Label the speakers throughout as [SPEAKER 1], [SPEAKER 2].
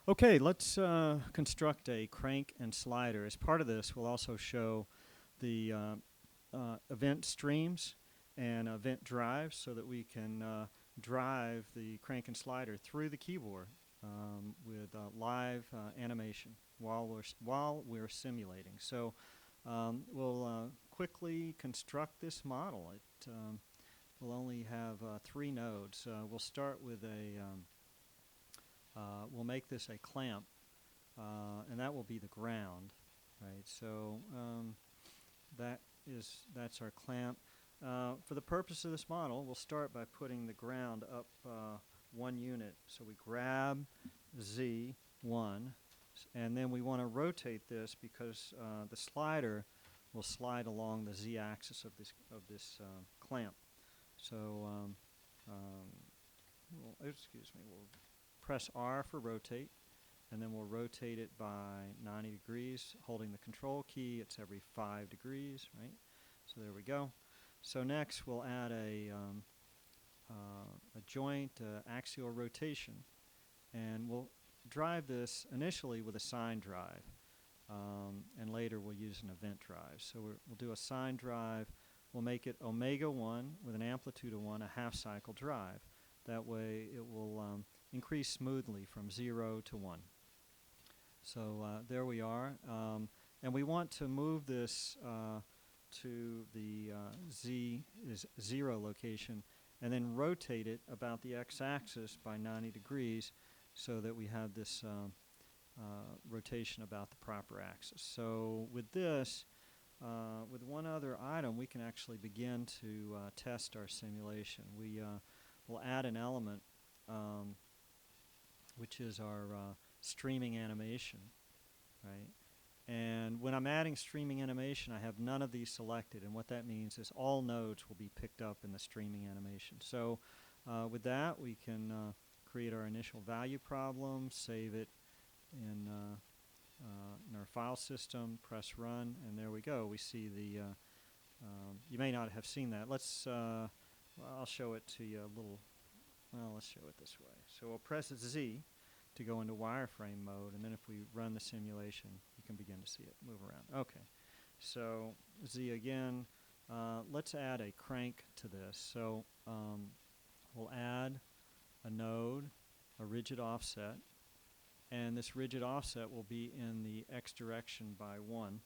[SPEAKER 1] Okay, let's construct a crank and slider. As part of this, we'll also show the event streams and event drives so that we can drive the crank and slider through the keyboard with live animation while we're simulating. So we'll quickly construct this model. It will only have 3 nodes. We'll start with we'll make this a clamp, and that will be the ground, right? So that's our clamp. For the purpose of this model, we'll start by putting the ground up 1 unit. So we grab Z1, and then we want to rotate this because the slider will slide along the Z-axis of this clamp. So we'll press R for rotate, and then we'll rotate it by 90 degrees, holding the control key. It's every 5 degrees, right? So there we go. So next we'll add a joint axial rotation, and we'll drive this initially with a sine drive, and later we'll use an event drive. So we'll do a sine drive. We'll make it omega 1 with an amplitude of 1, a half cycle drive. That way it will increase smoothly from 0 to 1. So there we are. And we want to move this to the Z0 location and then rotate it about the x-axis by 90 degrees so that we have this rotation about the proper axis. So with this, with one other item, we can actually begin to test our simulation. We'll add an element which is our streaming animation, right? And when I'm adding streaming animation, I have none of these selected, and what that means is all nodes will be picked up in the streaming animation. So with that, we can create our initial value problem, save it in our file system, press run, and there we go. We see the, you may not have seen that. I'll show it to you a little, let's show it this way. So we'll press Z to go into wireframe mode, and then if we run the simulation, you can begin to see it move around. Okay, so Z again. Let's add a crank to this. So we'll add a node, a rigid offset, and this rigid offset will be in the x direction by 1,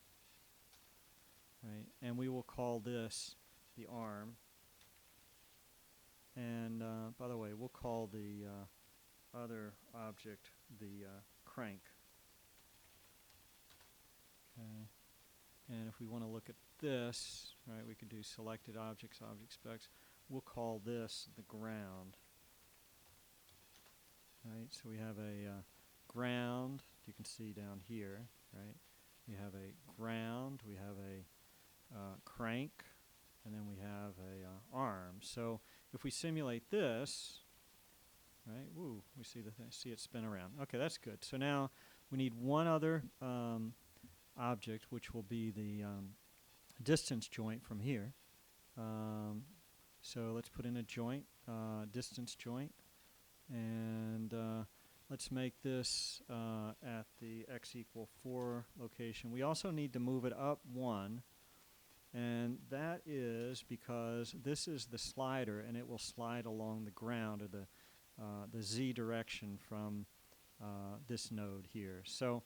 [SPEAKER 1] right? And we will call this the arm. And by the way, we'll call the other object the crank. Okay. And if we want to look at this, right, we could do selected objects, object specs. We'll call this the ground. Right, so we have a ground, you can see down here, right? We have a ground, we have a crank, and then we have a arm. So if we simulate this, right, woo, we see see it spin around. Okay, that's good. So now we need one other object, which will be the distance joint from here. So let's put in a joint, distance joint, and let's make this at the x equal 4 location. We also need to move it up 1, and that is because this is the slider, and it will slide along the ground, or the Z direction from this node here. So,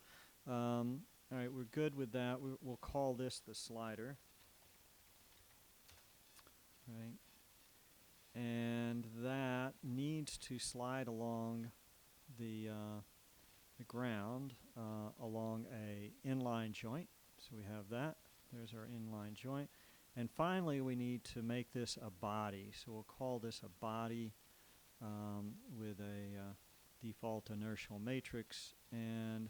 [SPEAKER 1] all right, we're good with that. We'll call this the slider, right? And that needs to slide along the ground along a inline joint. So we have that. There's our inline joint. And finally, we need to make this a body. So we'll call this a body with a default inertial matrix. And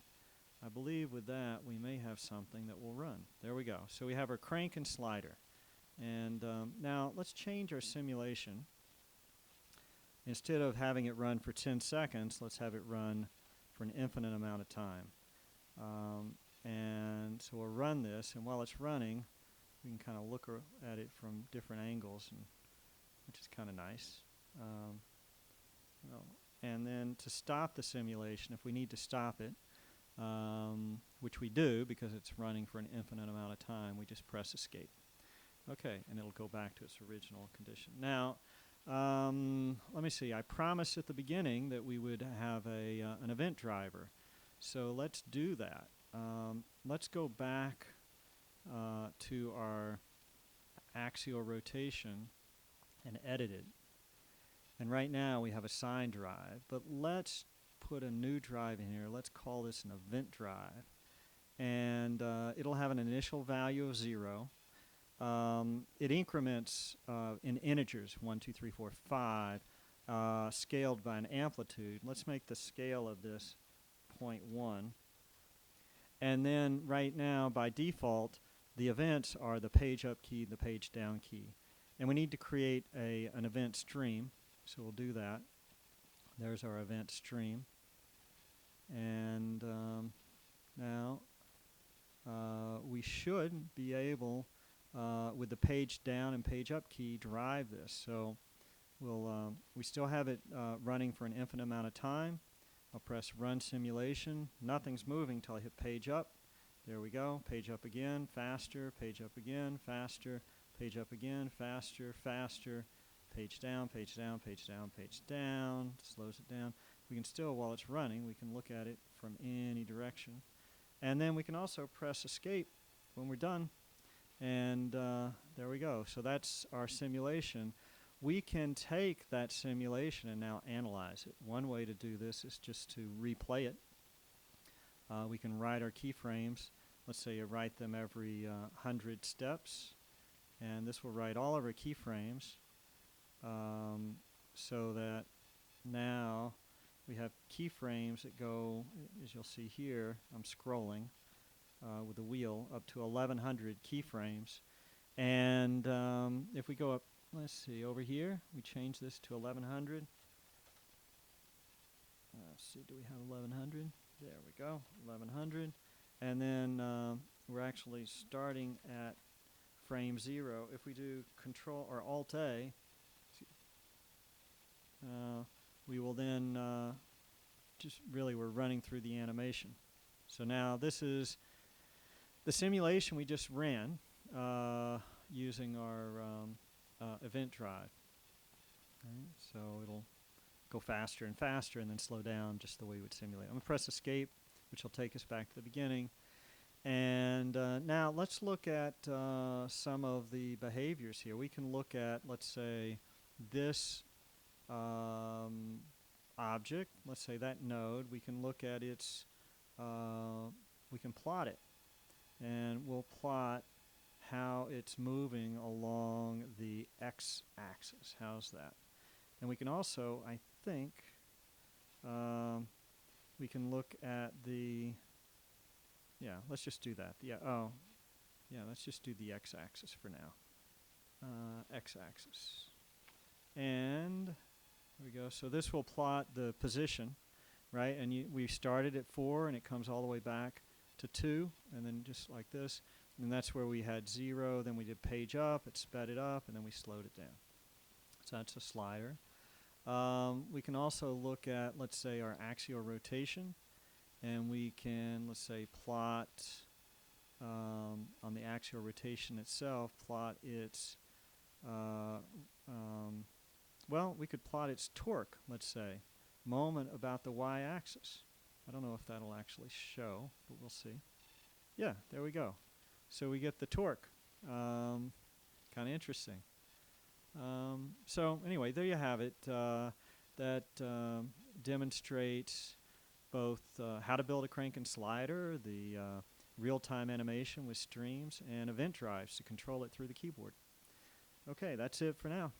[SPEAKER 1] I believe with that, we may have something that will run. There we go. So we have our crank and slider. And now let's change our simulation. Instead of having it run for 10 seconds, let's have it run for an infinite amount of time. And so we'll run this, and while it's running, we can kind of look at it from different angles, which is kind of nice. Well, and then to stop the simulation, if we need to stop it, which we do because it's running for an infinite amount of time, we just press escape. Okay, and it'll go back to its original condition. Now, let me see. I promised at the beginning that we would have an event driver. So let's do that. Let's go back to our axial rotation and edit it. And right now we have a sine drive, but let's put a new drive in here. Let's call this an event drive. And it'll have an initial value of 0. It increments in integers, 1, 2, 3, 4, 5, scaled by an amplitude. Let's make the scale of this 0.1. And then right now, by default, the events are the page up key, the page down key. And we need to create an event stream, so we'll do that. There's our event stream. And now we should be able, with the page down and page up key, drive this. So we still have it running for an infinite amount of time. I'll press run simulation. Nothing's moving till I hit page up. There we go. Page up again, faster. Page up again, faster. Page up again, faster, faster. Page down, page down, page down, page down. Slows it down. We can still, while it's running, we can look at it from any direction. And then we can also press escape when we're done. And there we go. So that's our simulation. We can take that simulation and now analyze it. One way to do this is just to replay it. We can write our keyframes. Let's say you write them every 100 steps. And this will write all of our keyframes so that now we have keyframes that go, as you'll see here, I'm scrolling with the wheel up to 1100 keyframes. And if we go up, let's see, over here, we change this to 1100. Let's see, do we have 1100? There we go, 1100. And then we're actually starting at frame 0. If we do Control or Alt A, we will then just really, we're running through the animation. So now this is the simulation we just ran using our event drive. Right? So it'll go faster and faster and then slow down just the way we would simulate. I'm going to press escape, which will take us back to the beginning. And now let's look at some of the behaviors here. We can look at, let's say, this object, let's say that node. We can look at its, we can plot it. And we'll plot how it's moving along the x-axis. How's that? And we can also, I think, we can look at the, yeah, let's just do that. Yeah, oh, yeah, let's just do the x-axis for now. X-axis. And there we go. So this will plot the position, right? And we started at 4, and it comes all the way back to 2, and then just like this. And that's where we had 0, then we did page up, it sped it up, and then we slowed it down. So that's a slider. We can also look at, let's say, our axial rotation, and we can, let's say, plot on the axial rotation itself, plot its, well, we could plot its torque, let's say, moment about the y-axis. I don't know if that'll actually show, but we'll see. Yeah, there we go. So we get the torque. Kind of interesting. So anyway, there you have it. That demonstrates both how to build a crank and slider, the real-time animation with streams, and event drives to control it through the keyboard. Okay, that's it for now.